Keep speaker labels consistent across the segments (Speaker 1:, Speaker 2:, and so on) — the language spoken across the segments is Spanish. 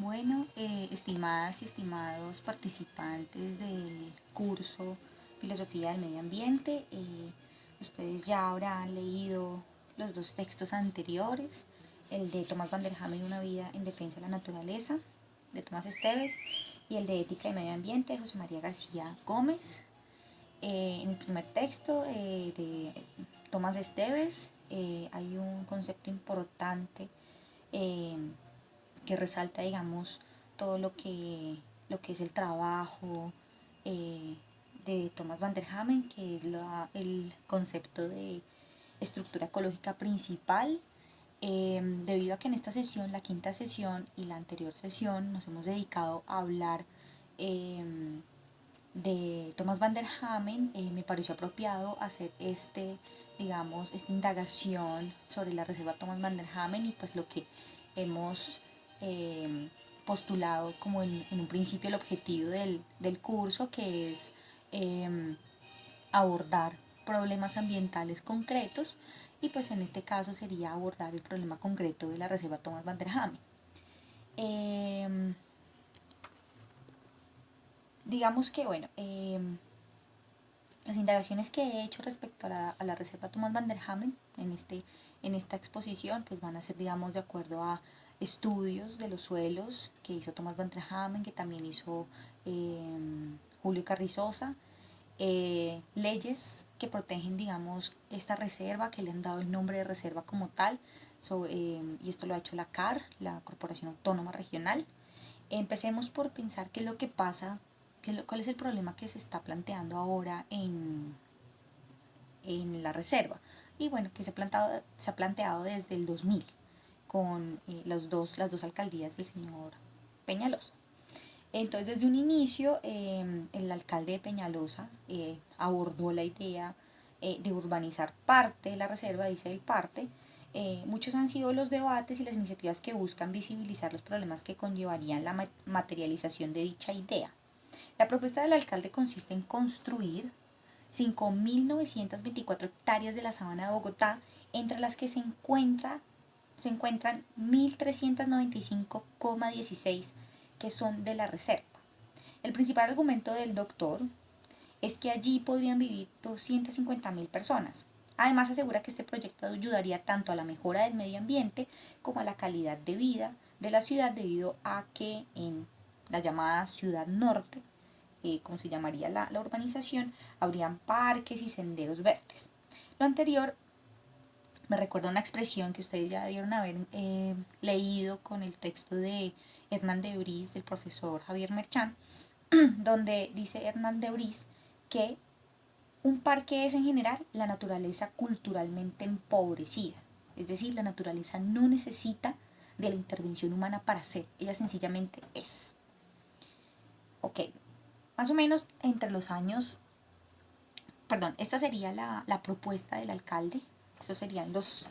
Speaker 1: Bueno, estimadas y estimados participantes del curso Filosofía del Medio Ambiente, ustedes ya habrán leído los dos textos anteriores, el de Tomás Van der Hamen, Una vida en defensa de la naturaleza, de Tomás Esteves, y el de Ética y Medio Ambiente, de José María García Gómez. En el primer texto de Tomás Esteves hay un concepto importante eh, que resalta, digamos, todo lo que es el trabajo eh, de Thomas Van der Hamen, que es el concepto de estructura ecológica principal. Debido a que en esta sesión, la quinta sesión y la anterior sesión, nos hemos dedicado a hablar eh, de Thomas Van der Hamen, me pareció apropiado hacer digamos, esta indagación sobre la reserva Thomas Van der Hamen y pues lo que hemos eh, postulado como en un principio el objetivo del curso, que es abordar problemas ambientales concretos, y pues en este caso sería abordar el problema concreto de la reserva Thomas Van der Hamen. Digamos que, bueno, las indagaciones que he hecho respecto a la reserva Thomas Van der Hamen en esta exposición pues van a ser, digamos, de acuerdo a estudios de los suelos que hizo Thomas Van der Hamen, que también hizo Julio Carrizosa, leyes que protegen, digamos, esta reserva, que le han dado el nombre de reserva como tal, y esto lo ha hecho la CAR, la Corporación Autónoma Regional. Empecemos por pensar qué es lo que pasa, cuál es el problema que se está planteando ahora en la reserva. Y bueno, que se ha planteado desde el 2000 con las dos alcaldías del señor Peñalosa. Entonces, desde un inicio, el alcalde de Peñalosa abordó la idea de urbanizar parte de la reserva, dice el parte. Muchos han sido los debates y las iniciativas que buscan visibilizar los problemas que conllevarían la materialización de dicha idea. La propuesta del alcalde consiste en construir 5.924 hectáreas de la sabana de Bogotá, entre las que se encuentran 1.395,16 que son de la reserva. El principal argumento del doctor es que allí podrían vivir 250.000 personas. Además, asegura que este proyecto ayudaría tanto a la mejora del medio ambiente como a la calidad de vida de la ciudad, debido a que en la llamada Ciudad Norte, como se llamaría la urbanización, habrían parques y senderos verdes. Lo anterior me recuerda una expresión que ustedes ya debieron haber leído con el texto de Hernán de Bris, del profesor Javier Merchán, donde dice Hernán de Bris que un parque es en general la naturaleza culturalmente empobrecida. Es decir, la naturaleza no necesita de la intervención humana para ser, ella sencillamente es. Ok, más o menos entre los años, perdón, esta sería la propuesta del alcalde. Estos serían los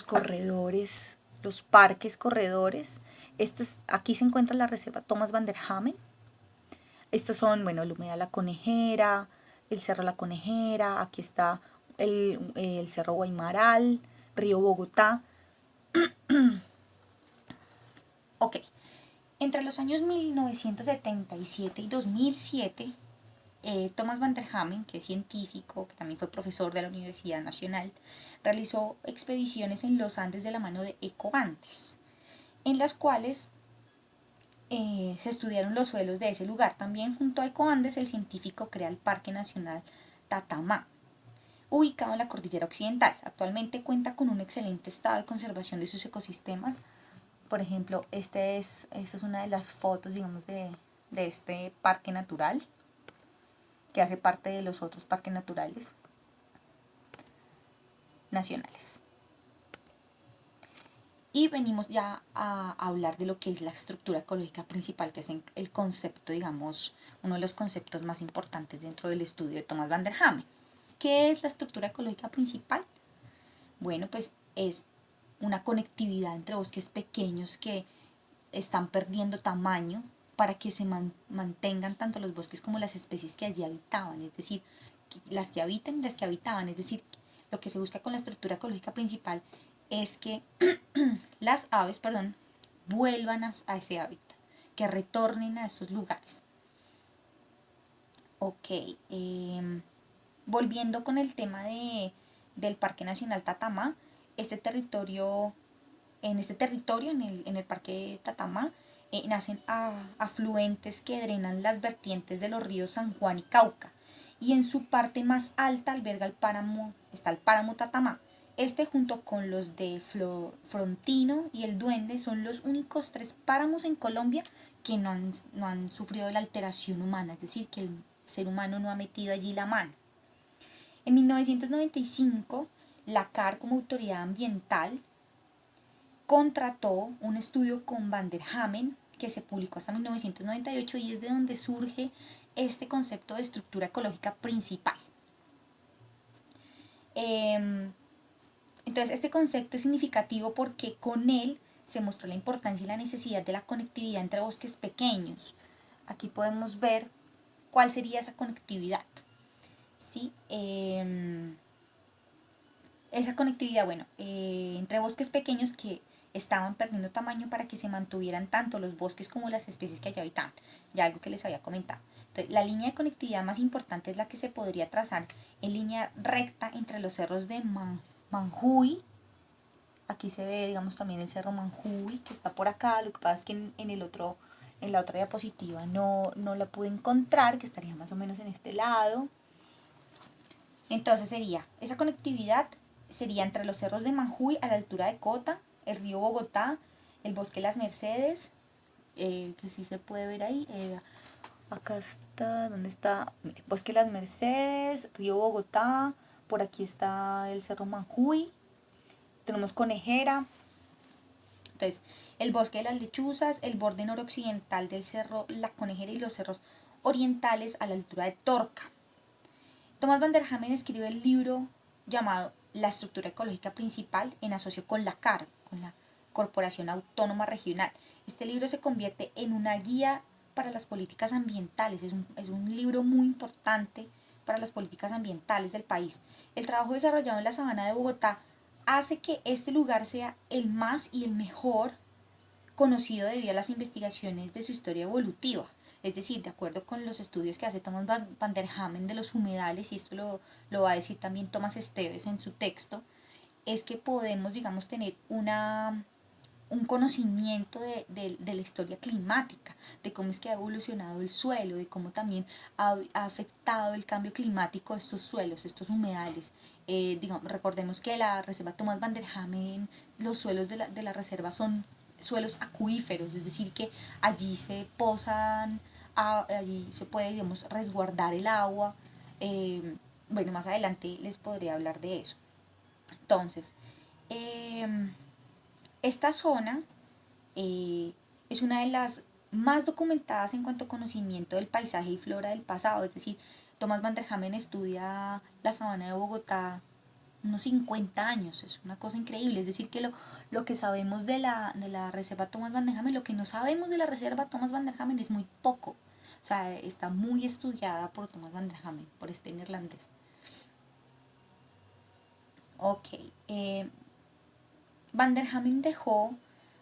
Speaker 1: corredores, los parques corredores. Aquí se encuentra la reserva Thomas Van der Hamen. Estos son, bueno, el humedal La Conejera, el Cerro La Conejera, aquí está el Cerro Guaymaral, Río Bogotá. Ok, entre los años 1977 y 2007, Thomas Van der Hamen, que es científico, que también fue profesor de la Universidad Nacional, realizó expediciones en los Andes de la mano de Ecoandes, en las cuales se estudiaron los suelos de ese lugar. También junto a Ecoandes, el científico crea el Parque Nacional Tatamá, ubicado en la Cordillera Occidental. Actualmente cuenta con un excelente estado de conservación de sus ecosistemas. Por ejemplo, esta es una de las fotos, digamos, de este parque natural, que hace parte de los otros parques naturales nacionales. Y venimos ya a hablar de lo que es la estructura ecológica principal, que es el concepto, digamos, uno de los conceptos más importantes dentro del estudio de Thomas Van der Hamen. ¿Qué es la estructura ecológica principal? Bueno, pues es una conectividad entre bosques pequeños que están perdiendo tamaño para que se mantengan tanto los bosques como las especies que allí habitaban, es decir, las que habitan y las que habitaban. Es decir, lo que se busca con la estructura ecológica principal es que las aves, vuelvan a ese hábitat, que retornen a estos lugares. Ok, volviendo con el tema del Parque Nacional Tatamá, este territorio, en el Parque Tatamá, nacen afluentes que drenan las vertientes de los ríos San Juan y Cauca, y en su parte más alta alberga está el páramo Tatamá. Este, junto con los de Frontino y el Duende, son los únicos 3 páramos en Colombia que no han sufrido la alteración humana, es decir, que el ser humano no ha metido allí la mano. En 1995, la CAR, como autoridad ambiental, contrató un estudio con Van der Hamen que se publicó hasta 1998, y es de donde surge este concepto de estructura ecológica principal. Entonces, este concepto es significativo porque con él se mostró la importancia y la necesidad de la conectividad entre bosques pequeños. Aquí podemos ver cuál sería esa conectividad. ¿Sí? Esa conectividad, bueno, entre bosques pequeños que estaban perdiendo tamaño para que se mantuvieran tanto los bosques como las especies que allá habitaban, ya algo que les había comentado. Entonces, la línea de conectividad más importante es la que se podría trazar en línea recta entre los cerros de Manjuy. Aquí se ve, digamos, también el cerro Manjuy, que está por acá. Lo que pasa es que en la otra diapositiva no la pude encontrar, que estaría más o menos en este lado. Entonces esa conectividad sería entre los cerros de Manjuy a la altura de Cota, el río Bogotá, el bosque Las Mercedes, que sí se puede ver ahí. Acá está, ¿dónde está? Mire, bosque Las Mercedes, río Bogotá, por aquí está el cerro Manjuy, tenemos Conejera. Entonces, el bosque de las Lechuzas, el borde noroccidental del cerro La Conejera y los cerros orientales a la altura de Torca. Thomas Van der Hamen escribe el libro llamado La estructura ecológica principal en asocio con la CAR, con la Corporación Autónoma Regional. Este libro se convierte en una guía para las políticas ambientales, es un libro muy importante para las políticas ambientales del país. El trabajo desarrollado en la sabana de Bogotá hace que este lugar sea el más y el mejor conocido debido a las investigaciones de su historia evolutiva. Es decir, de acuerdo con los estudios que hace Thomas Van der Hamen de los humedales, y esto lo va a decir también Tomás Esteves en su texto, es que podemos, digamos, tener un conocimiento de la historia climática, de cómo es que ha evolucionado el suelo, de cómo también ha afectado el cambio climático de estos suelos, estos humedales. Digamos, recordemos que la reserva Thomas Van der Hamen, los suelos de la reserva son suelos acuíferos, es decir, que allí se posan, allí se puede, digamos, resguardar el agua. Bueno, más adelante les podría hablar de eso. Entonces, esta zona es una de las más documentadas en cuanto a conocimiento del paisaje y flora del pasado. Es decir, Thomas Van der Hamen estudia la sabana de Bogotá unos 50 años, es una cosa increíble. Es decir, que lo que sabemos de la reserva Thomas Van der Hamen, lo que no sabemos de la reserva Thomas Van der Hamen es muy poco. O sea, está muy estudiada por Thomas Van der Hamen, por este neerlandés. Ok, Van der Hamen dejó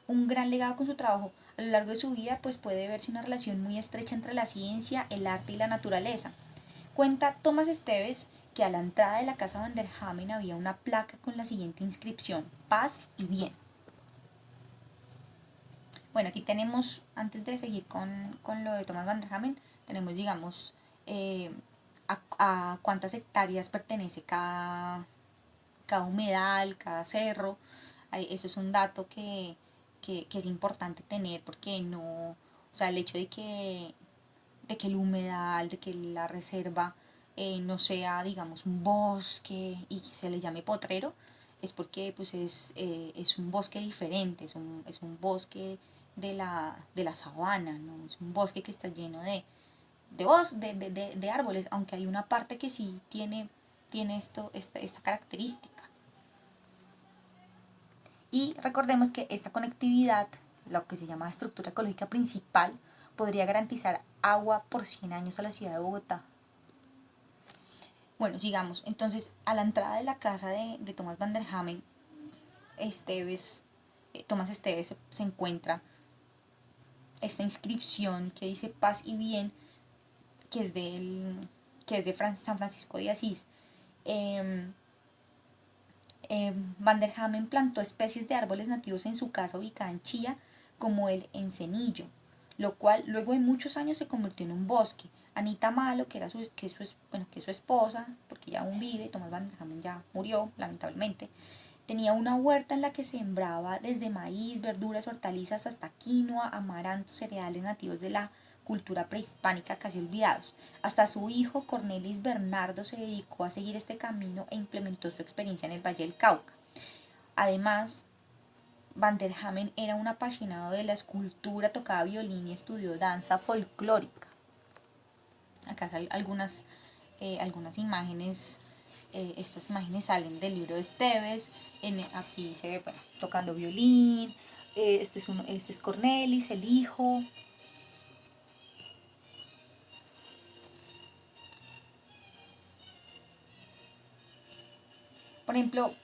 Speaker 1: un gran legado con su trabajo. A lo largo de su vida, pues puede verse una relación muy estrecha entre la ciencia, el arte y la naturaleza. Cuenta Tomás Esteves que a la entrada de la casa Van der Hamen había una placa con la siguiente inscripción: paz y bien. Bueno, aquí tenemos, antes de seguir con lo de Tomás Van der Hamen, tenemos, digamos, a cuántas hectáreas pertenece cada humedal, cada cerro. Eso es un dato que es importante tener, porque no, o sea, el hecho de que el humedal, de que la reserva no sea, digamos, un bosque y que se le llame potrero, es porque pues es un bosque diferente, es un bosque de la sabana, ¿no? Es un bosque que está lleno de árboles, aunque hay una parte que sí tiene esta característica. Y recordemos que esta conectividad, lo que se llama estructura ecológica principal, podría garantizar agua por 100 años a la ciudad de Bogotá. Bueno, sigamos. Entonces, a la entrada de la casa de Thomas Van der Hamen, Tomás Esteves se encuentra esta inscripción que dice paz y bien, que es, San Francisco de Asís. Van der Hamen plantó especies de árboles nativos en su casa ubicada en Chía, como el encenillo, lo cual luego de muchos años se convirtió en un bosque. Anita Malo, que es su esposa, porque ya aún vive, Thomas Van der Hamen ya murió, lamentablemente, tenía una huerta en la que sembraba desde maíz, verduras, hortalizas hasta quinoa, amaranto, cereales nativos de la cultura prehispánica casi olvidados. Hasta su hijo Cornelis Bernardo se dedicó a seguir este camino e implementó su experiencia en el Valle del Cauca. Además, Van der Hamen era un apasionado de la escultura, tocaba violín y estudió danza folclórica. Acá salen algunas imágenes. Estas imágenes salen del libro de Esteves. Aquí se ve, bueno, tocando violín. Este es Cornelis, el hijo. Por ejemplo,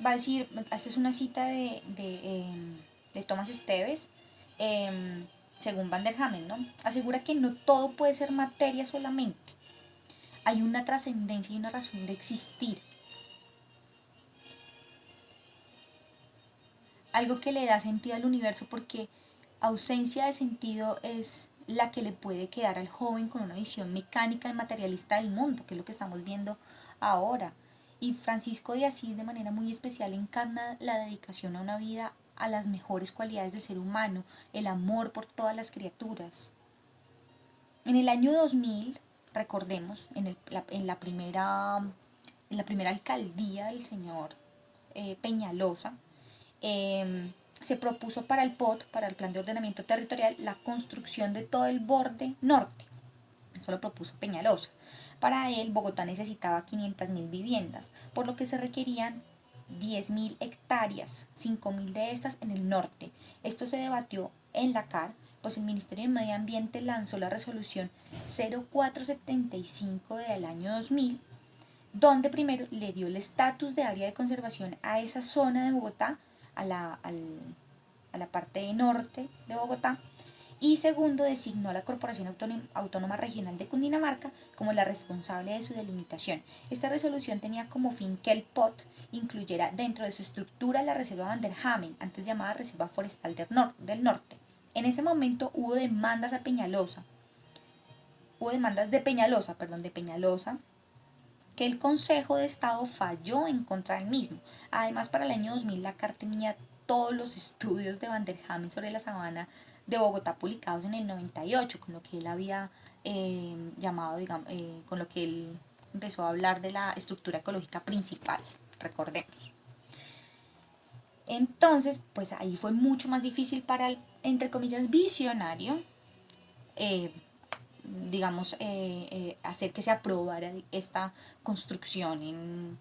Speaker 1: va a decir, esta es una cita de Thomas Esteves, según Van der Hamen, ¿no? Asegura que no todo puede ser materia solamente. Hay una trascendencia y una razón de existir. Algo que le da sentido al universo, porque ausencia de sentido es la que le puede quedar al joven con una visión mecánica y materialista del mundo, que es lo que estamos viendo ahora. Y Francisco de Asís de manera muy especial encarna la dedicación a una vida a las mejores cualidades del ser humano, el amor por todas las criaturas. En el año 2000, recordemos, en la primera alcaldía del señor Peñalosa, se propuso para el POT, para el Plan de Ordenamiento Territorial, la construcción de todo el borde norte. Eso lo propuso Peñalosa. Para él, Bogotá necesitaba 500.000 viviendas, por lo que se requerían 10.000 hectáreas, 5.000 de estas en el norte. Esto se debatió en la CAR, pues el Ministerio de Medio Ambiente lanzó la resolución 0475 del año 2000, donde primero le dio el estatus de área de conservación a esa zona de Bogotá, a la parte norte de Bogotá, y segundo designó a la Corporación Autónoma Regional de Cundinamarca como la responsable de su delimitación. Esta resolución tenía como fin que el POT incluyera dentro de su estructura la Reserva Van der Hamen, antes llamada Reserva Forestal del Norte. En ese momento hubo demandas de Peñalosa, que el Consejo de Estado falló en contra del mismo. Además, para el año 2000 la CAR tenía todos los estudios de Van der Hamen sobre la sabana de Bogotá publicados en el 98, con lo que él había llamado, digamos, con lo que él empezó a hablar de la estructura ecológica principal, recordemos. Entonces, pues ahí fue mucho más difícil para el, entre comillas, visionario, hacer que se aprobara esta construcción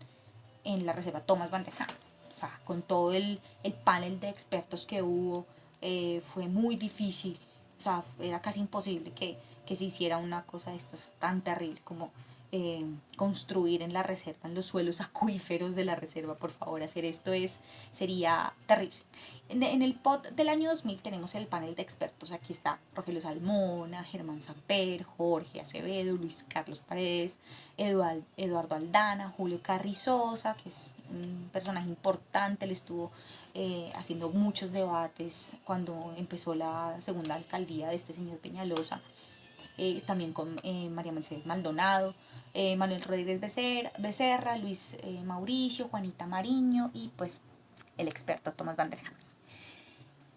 Speaker 1: en la reserva Thomas Van der Hamen. O sea, con todo el panel de expertos que hubo, fue muy difícil. O sea, era casi imposible que se hiciera una cosa de estas tan terrible como construir en la reserva, en los suelos acuíferos de la reserva. Por favor, hacer esto sería terrible. En el POT del año 2000 tenemos el panel de expertos. Aquí está Rogelio Salmona, Germán Samper, Jorge Acevedo, Luis Carlos Paredes, Eduardo Aldana, Julio Carrizosa, que es un personaje importante. Él estuvo haciendo muchos debates cuando empezó la segunda alcaldía de este señor Peñalosa. También con María Mercedes Maldonado, Manuel Rodríguez Becerra, Luis Mauricio, Juanita Mariño y pues el experto Thomas Van der Hamen.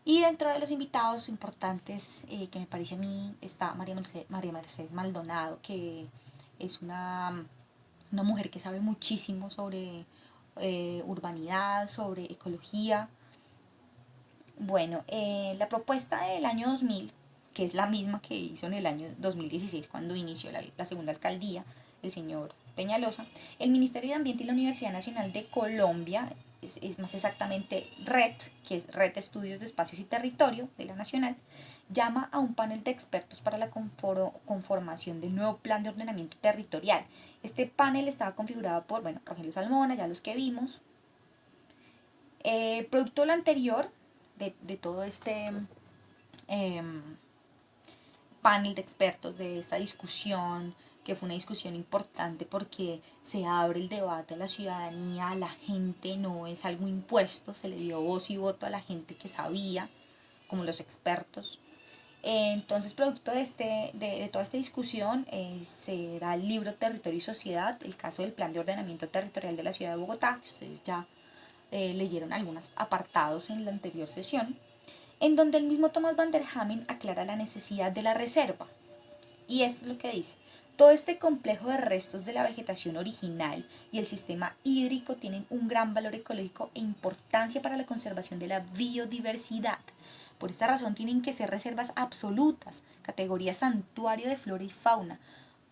Speaker 1: Y dentro de los invitados importantes que me parece a mí está María Mercedes Maldonado, que es una mujer que sabe muchísimo sobre urbanidad, sobre ecología. Bueno, la propuesta del año 2000, que es la misma que hizo en el año 2016 cuando inició la segunda alcaldía, el señor Peñalosa, el Ministerio de Ambiente y la Universidad Nacional de Colombia, es más exactamente RED, que es Red Estudios de Espacios y Territorio de la Nacional, llama a un panel de expertos para la conformación del nuevo plan de ordenamiento territorial. Este panel estaba configurado por, Rogelio Salmona, ya los que vimos. Producto de lo anterior, de todo este panel de expertos, de esta discusión, que fue una discusión importante porque se abre el debate a la ciudadanía, a la gente, no es algo impuesto, se le dio voz y voto a la gente que sabía, como los expertos. Entonces, producto de toda esta discusión, se da el libro Territorio y Sociedad, el caso del Plan de Ordenamiento Territorial de la Ciudad de Bogotá, que ustedes ya leyeron algunos apartados en la anterior sesión, en donde el mismo Thomas van der Hamen aclara la necesidad de la reserva. Y esto es lo que dice. Todo este complejo de restos de la vegetación original y el sistema hídrico tienen un gran valor ecológico e importancia para la conservación de la biodiversidad. Por esta razón tienen que ser reservas absolutas, categoría santuario de flora y fauna,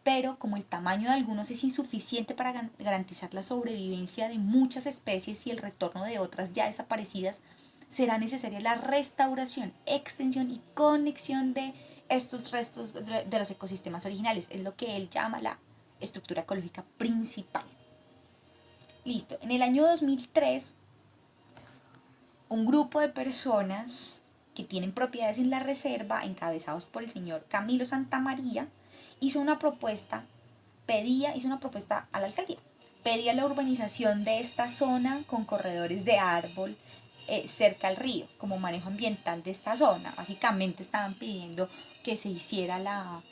Speaker 1: pero como el tamaño de algunos es insuficiente para garantizar la sobrevivencia de muchas especies y el retorno de otras ya desaparecidas, será necesaria la restauración, extensión y conexión de estos restos de los ecosistemas originales. Es lo que él llama la estructura ecológica principal. Listo. En el año 2003, un grupo de personas que tienen propiedades en la reserva, encabezados por el señor Camilo Santamaría, hizo una propuesta a la alcaldía. Pedía la urbanización de esta zona con corredores de árbol cerca al río, como manejo ambiental de esta zona. Básicamente estaban pidiendo que se hiciera la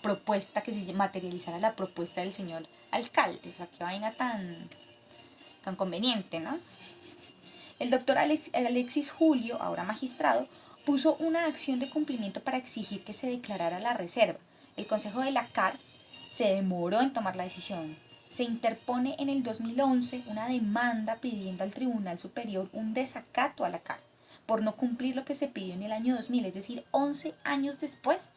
Speaker 1: propuesta, que se materializara la propuesta del señor alcalde. O sea, qué vaina tan conveniente, ¿no? El doctor Alexis Julio, ahora magistrado, puso una acción de cumplimiento para exigir que se declarara la reserva. El Consejo de la CAR se demoró en tomar la decisión. Se interpone en el 2011 una demanda pidiendo al Tribunal Superior un desacato a la CAR por no cumplir lo que se pidió en el año 2000, es decir, 11 años después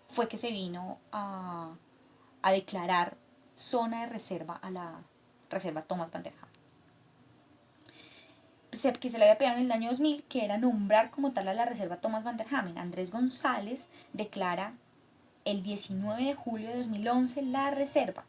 Speaker 1: fue que se vino a declarar zona de reserva a la reserva Thomas van der Hamen, que se le había pedido en el año 2000, que era nombrar como tal a la reserva Thomas van der Hamen. Andrés González declara el 19 de julio de 2011 la reserva.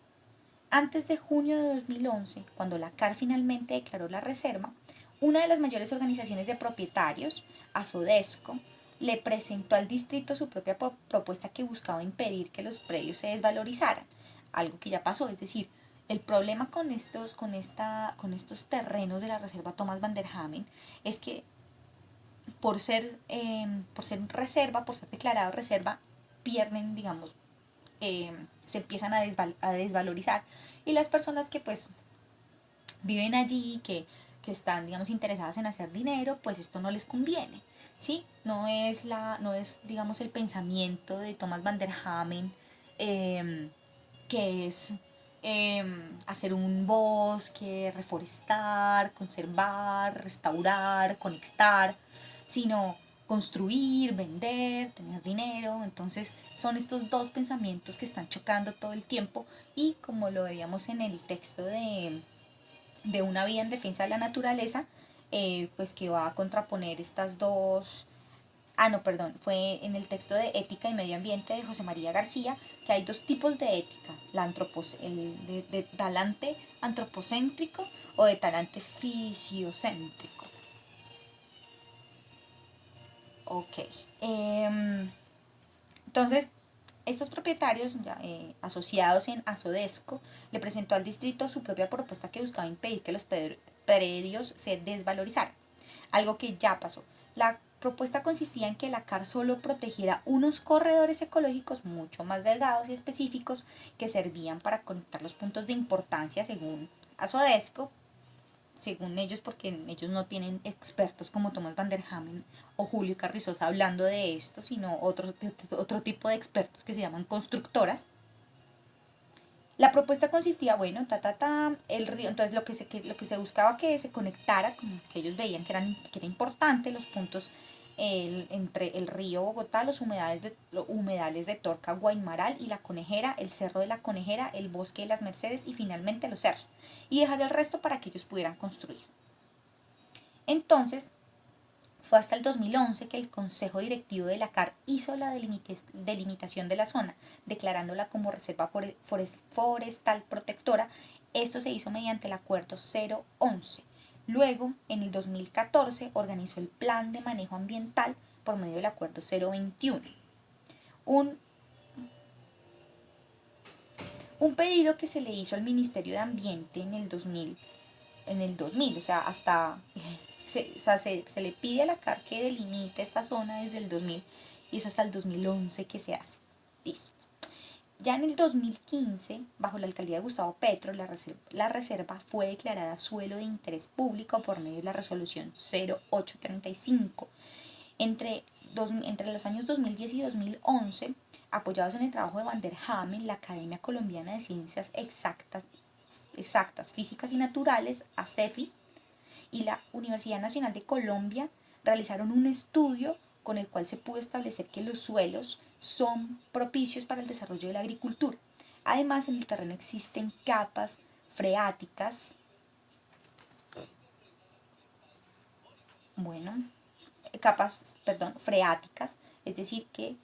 Speaker 1: Antes de junio de 2011, cuando la CAR finalmente declaró la reserva, una de las mayores organizaciones de propietarios, Asodesco, le presentó al distrito su propia propuesta que buscaba impedir que los predios se desvalorizaran, algo que ya pasó, es decir, el problema con estos terrenos de la reserva Thomas van der Hamen es que por ser reserva, por ser declarado reserva, pierden, digamos, se empiezan a desvalorizar, y las personas que pues viven allí, que están, digamos, interesadas en hacer dinero, pues esto no les conviene, ¿sí? No es, digamos, el pensamiento de Thomas van der Hamen, que es hacer un bosque, reforestar, conservar, restaurar, conectar, sino construir, vender, tener dinero. Entonces son estos dos pensamientos que están chocando todo el tiempo, y como lo veíamos en el texto de Una vida en defensa de la naturaleza, pues que va a contraponer estas dos. No, perdón, fue en el texto de Ética y Medio Ambiente de José María García, que hay dos tipos de ética, el de talante antropocéntrico o de talante fisiocéntrico. Ok. Entonces, estos propietarios asociados en Asodesco le presentó al distrito su propia propuesta que buscaba impedir que los predios se desvalorizaran, algo que ya pasó. La propuesta consistía en que la CAR solo protegiera unos corredores ecológicos mucho más delgados y específicos que servían para conectar los puntos de importancia según Asodesco, según ellos, porque ellos no tienen expertos como Thomas van der Hamen o Julio Carrizosa hablando de esto, sino otro tipo de expertos que se llaman constructoras. La propuesta consistía, bueno, el río, entonces lo que se buscaba que se conectara, como que ellos veían que era importante, los puntos entre el río Bogotá, los humedales de Torca, Guaymaral y La Conejera, el Cerro de la Conejera, el Bosque de las Mercedes y finalmente los cerros, y dejar el resto para que ellos pudieran construir. Entonces, fue hasta el 2011 que el Consejo Directivo de la CAR hizo la delimitación de la zona, declarándola como reserva forestal protectora. Esto se hizo mediante el Acuerdo 011. Luego, en el 2014, organizó el Plan de Manejo Ambiental, por medio del Acuerdo 021. Un pedido que se le hizo al Ministerio de Ambiente en el 2000, o sea, hasta se le pide a la CAR que delimite esta zona desde el 2000 y es hasta el 2011 que se hace. Listo. Ya en el 2015, bajo la alcaldía de Gustavo Petro, la reserva fue declarada suelo de interés público por medio de la resolución 0835. Entre los años 2010 y 2011, apoyados en el trabajo de Van der Hamen, la Academia Colombiana de Ciencias Exactas, Físicas y Naturales, ACEFI, y la Universidad Nacional de Colombia realizaron un estudio con el cual se pudo establecer que los suelos son propicios para el desarrollo de la agricultura. Además, en el terreno existen capas freáticas, freáticas, es decir, que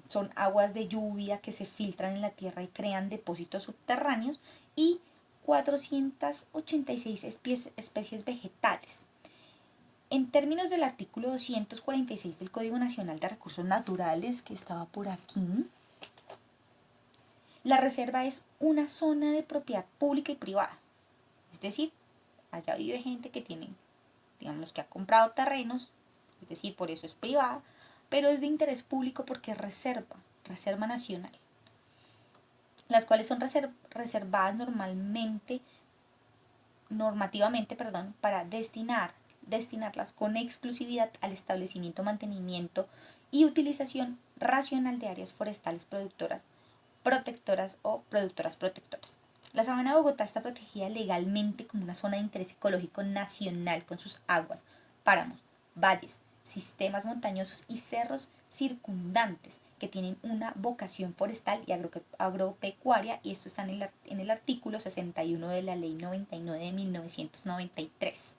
Speaker 1: son aguas de lluvia que se filtran en la tierra y crean depósitos subterráneos, y 486 especies vegetales. En términos del artículo 246 del Código Nacional de Recursos Naturales, que estaba por aquí, la reserva es una zona de propiedad pública y privada. Es decir, allá vive gente que tiene, digamos, que ha comprado terrenos, es decir, por eso es privada, pero es de interés público porque es reserva nacional, las cuales son reservadas normativamente, para destinarlas con exclusividad al establecimiento, mantenimiento y utilización racional de áreas forestales protectoras o productoras protectoras. La sabana de Bogotá está protegida legalmente como una zona de interés ecológico nacional con sus aguas, páramos, valles, sistemas montañosos y cerros circundantes que tienen una vocación forestal y agropecuaria, y esto está en el artículo 61 de la Ley 99 de 1993.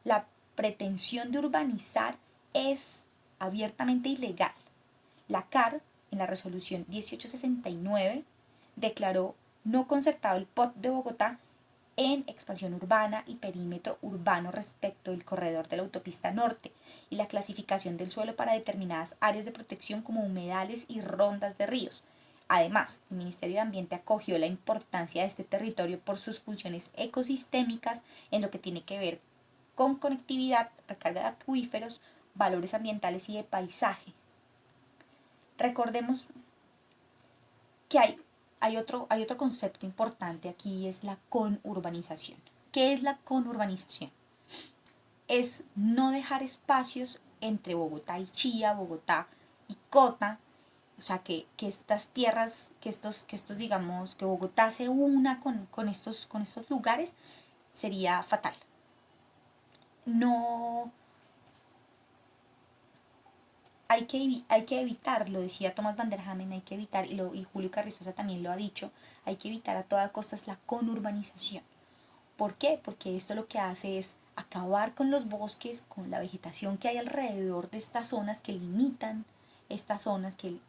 Speaker 1: La pretensión de urbanizar es abiertamente ilegal. La CAR, en la resolución 1869, declaró no concertado el POT de Bogotá en expansión urbana y perímetro urbano respecto del corredor de la autopista norte y la clasificación del suelo para determinadas áreas de protección como humedales y rondas de ríos. Además, el Ministerio de Ambiente acogió la importancia de este territorio por sus funciones ecosistémicas en lo que tiene que ver con conectividad, recarga de acuíferos, valores ambientales y de paisaje. Recordemos que hay otro concepto importante aquí, es la conurbanización. ¿Qué es la conurbanización? Es no dejar espacios entre Bogotá y Chía, Bogotá y Cota, o sea, que estas tierras, que digamos, que Bogotá se una con estos lugares, sería fatal. No, hay que evitar, lo decía Thomas Van der Hamen, hay que evitar, y Julio Carrizosa también lo ha dicho, hay que evitar a toda costa la conurbanización. ¿Por qué? Porque esto lo que hace es acabar con los bosques, con la vegetación que hay alrededor de estas zonas, que limitan estas zonas, que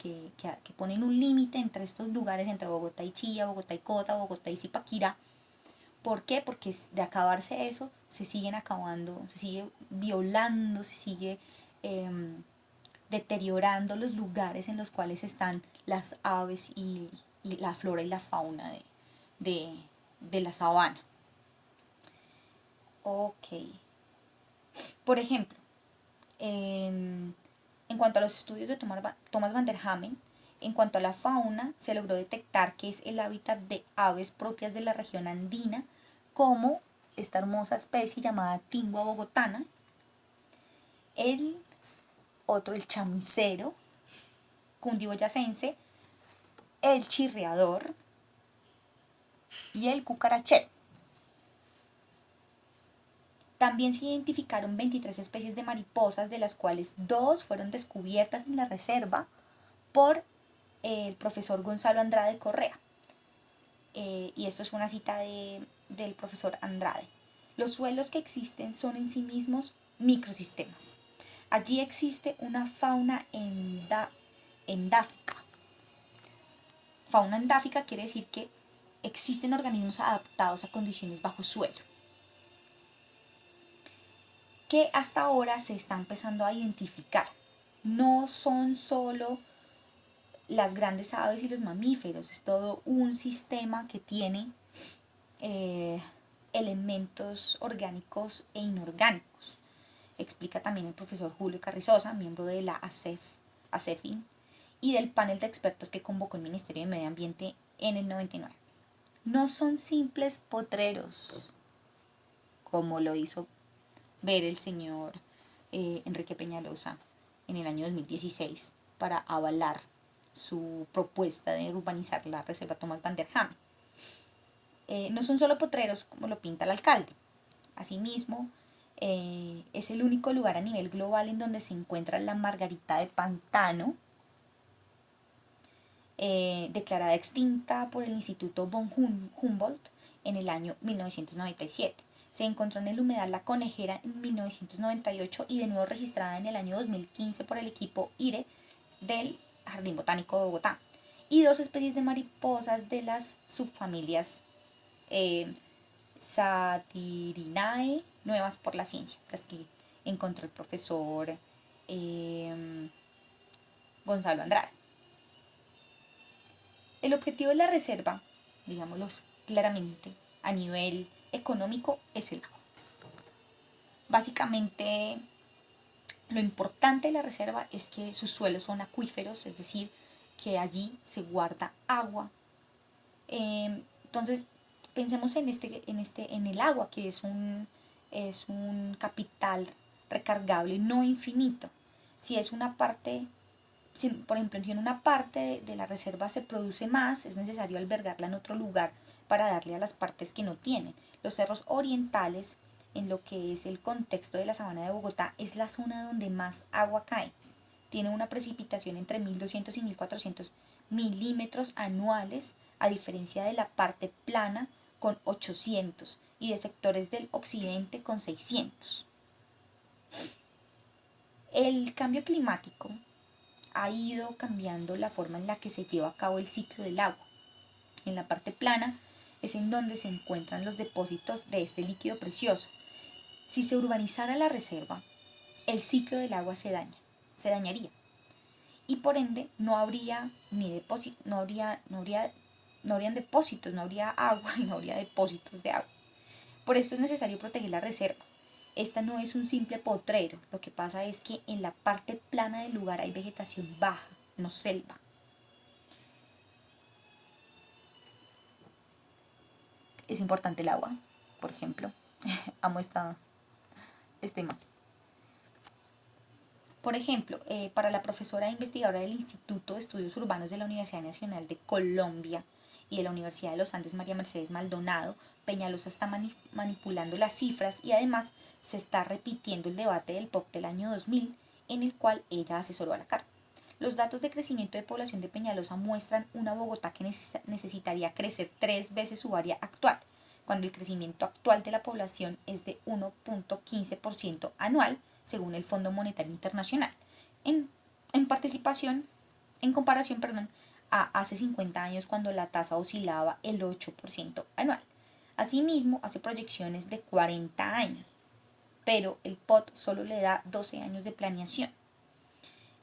Speaker 1: ponen un límite entre estos lugares, entre Bogotá y Chía, Bogotá y Cota, Bogotá y Zipaquirá. ¿Por qué? Porque de acabarse eso, se siguen acabando, se sigue violando, se sigue deteriorando los lugares en los cuales están las aves y la flora y la fauna de la sabana. Ok. Por ejemplo, en cuanto a los estudios de Thomas Van der Hamen, en cuanto a la fauna, se logró detectar que es el hábitat de aves propias de la región andina, como esta hermosa especie llamada tingua bogotana, el chamisero cundiboyacense, el chirriador y el cucarachero. También se identificaron 23 especies de mariposas, de las cuales 2 fueron descubiertas en la reserva por el profesor Gonzalo Andrade Correa. Y esto es una cita del profesor Andrade. Los suelos que existen son en sí mismos microsistemas. Allí existe una fauna endáfica. Fauna endáfica quiere decir que existen organismos adaptados a condiciones bajo suelo, que hasta ahora se está empezando a identificar. no son solo las grandes aves y los mamíferos, es todo un sistema que tiene elementos orgánicos e inorgánicos. Explica también el profesor Julio Carrizosa, miembro de la ACEFIN, y del panel de expertos que convocó el Ministerio de Medio Ambiente en el 99. No son simples potreros, como lo hizo ver el señor Enrique Peñalosa en el año 2016 para avalar su propuesta de urbanizar la reserva Thomas van der Hamen. No son solo potreros como lo pinta el alcalde. Asimismo, es el único lugar a nivel global en donde se encuentra la margarita de pantano, declarada extinta por el Instituto von Humboldt en el año 1997. Se encontró en el humedal La Conejera en 1998 y de nuevo registrada en el año 2015 por el equipo IRE del Jardín Botánico de Bogotá. Y dos especies de mariposas de las subfamilias Satyrinae, nuevas por la ciencia, las que encontró el profesor Gonzalo Andrade. El objetivo de la reserva, digámoslo claramente, a nivel económico, es el agua. Básicamente, lo importante de la reserva es que sus suelos son acuíferos, es decir, que allí se guarda agua. Entonces, pensemos en el agua, que es un capital recargable no infinito. Si es una parte, por ejemplo, si en una parte de la reserva se produce más, es necesario albergarla en otro lugar para darle a las partes que no tienen. Los cerros orientales, en lo que es el contexto de la sabana de Bogotá, es la zona donde más agua cae. Tiene una precipitación entre 1200 y 1400 milímetros anuales, a diferencia de la parte plana con 800 y de sectores del occidente con 600. El cambio climático ha ido cambiando la forma en la que se lleva a cabo el ciclo del agua. En la parte plana es en donde se encuentran los depósitos de este líquido precioso. Si se urbanizara la reserva, el ciclo del agua se dañaría. Y por ende no habría no habrían depósitos, no habría agua y no habría depósitos de agua. Por esto es necesario proteger la reserva. Esta no es un simple potrero, lo que pasa es que en la parte plana del lugar hay vegetación baja, no selva. Es importante el agua, por ejemplo. Amo este tema. Por ejemplo, para la profesora e investigadora del Instituto de Estudios Urbanos de la Universidad Nacional de Colombia y de la Universidad de los Andes, María Mercedes Maldonado, Peñalosa está manipulando las cifras y además se está repitiendo el debate del POP del año 2000, en el cual ella asesoró a la CAR. Los datos de crecimiento de población de Peñalosa muestran una Bogotá que necesitaría crecer 3 veces su área actual, cuando el crecimiento actual de la población es de 1.15% anual, según el Fondo Monetario Internacional, en comparación a hace 50 años cuando la tasa oscilaba el 8% anual. Asimismo, hace proyecciones de 40 años, pero el POT solo le da 12 años de planeación.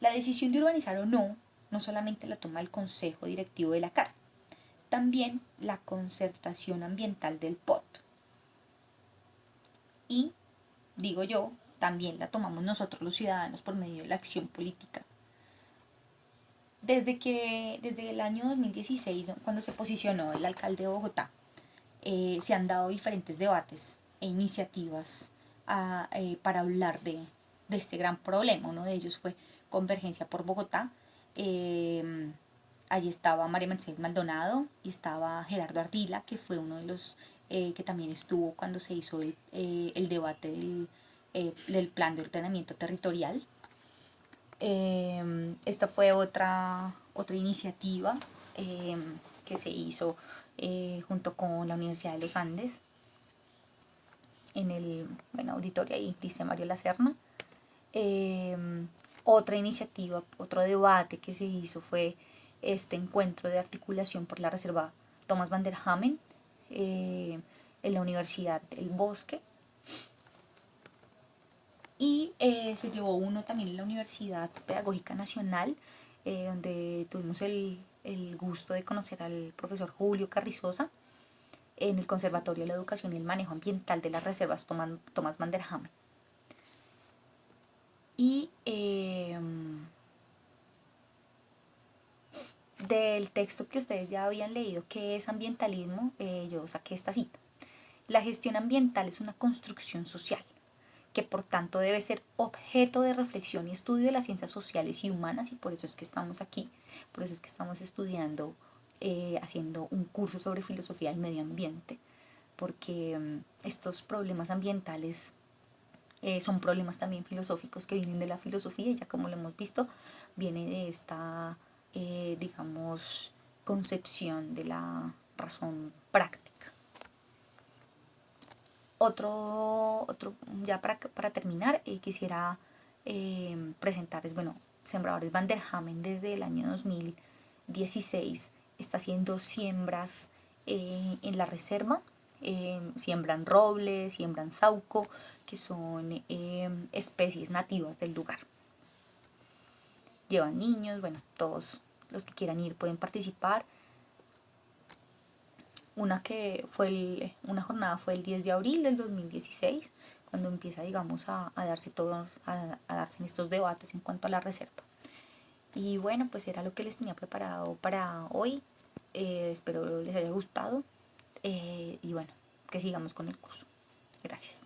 Speaker 1: La decisión de urbanizar o no, no solamente la toma el Consejo Directivo de la CAR, también la concertación ambiental del POT. Y, digo yo, también la tomamos nosotros los ciudadanos por medio de la acción política. Desde el año 2016, cuando se posicionó el alcalde de Bogotá, se han dado diferentes debates e iniciativas para hablar de este gran problema. Uno de ellos fue Convergencia por Bogotá. Allí estaba María Mercedes Maldonado y estaba Gerardo Ardila, que fue uno de los que también estuvo cuando se hizo el debate del plan de ordenamiento territorial. Esta fue otra iniciativa que se hizo junto con la Universidad de los Andes en el auditorio, ahí dice Mario Lacerna. Otra iniciativa, otro debate que se hizo fue este encuentro de articulación por la reserva Thomas van der Hamen en la Universidad del Bosque. Y se llevó uno también en la Universidad Pedagógica Nacional, donde tuvimos el gusto de conocer al profesor Julio Carrizosa en el Conservatorio de la Educación y el Manejo Ambiental de las Reservas Thomas Mannerheim. Y del texto que ustedes ya habían leído, que es ambientalismo, yo saqué esta cita. La gestión ambiental es una construcción social, que por tanto debe ser objeto de reflexión y estudio de las ciencias sociales y humanas, y por eso es que estamos aquí, por eso es que estamos estudiando, haciendo un curso sobre filosofía del medio ambiente, porque estos problemas ambientales son problemas también filosóficos que vienen de la filosofía, y ya como lo hemos visto, viene de esta, digamos, concepción de la razón práctica. Ya para terminar, quisiera presentarles, bueno, Sembradores Van der Hamen desde el año 2016 está haciendo siembras en la reserva. Siembran roble, siembran sauco, que son especies nativas del lugar. Llevan niños, bueno, todos los que quieran ir pueden participar. Una jornada fue el 10 de abril del 2016, cuando empieza, digamos, a darse a darse en estos debates en cuanto a la reserva. Y bueno, pues era lo que les tenía preparado para hoy. Espero les haya gustado. Y bueno, que sigamos con el curso. Gracias.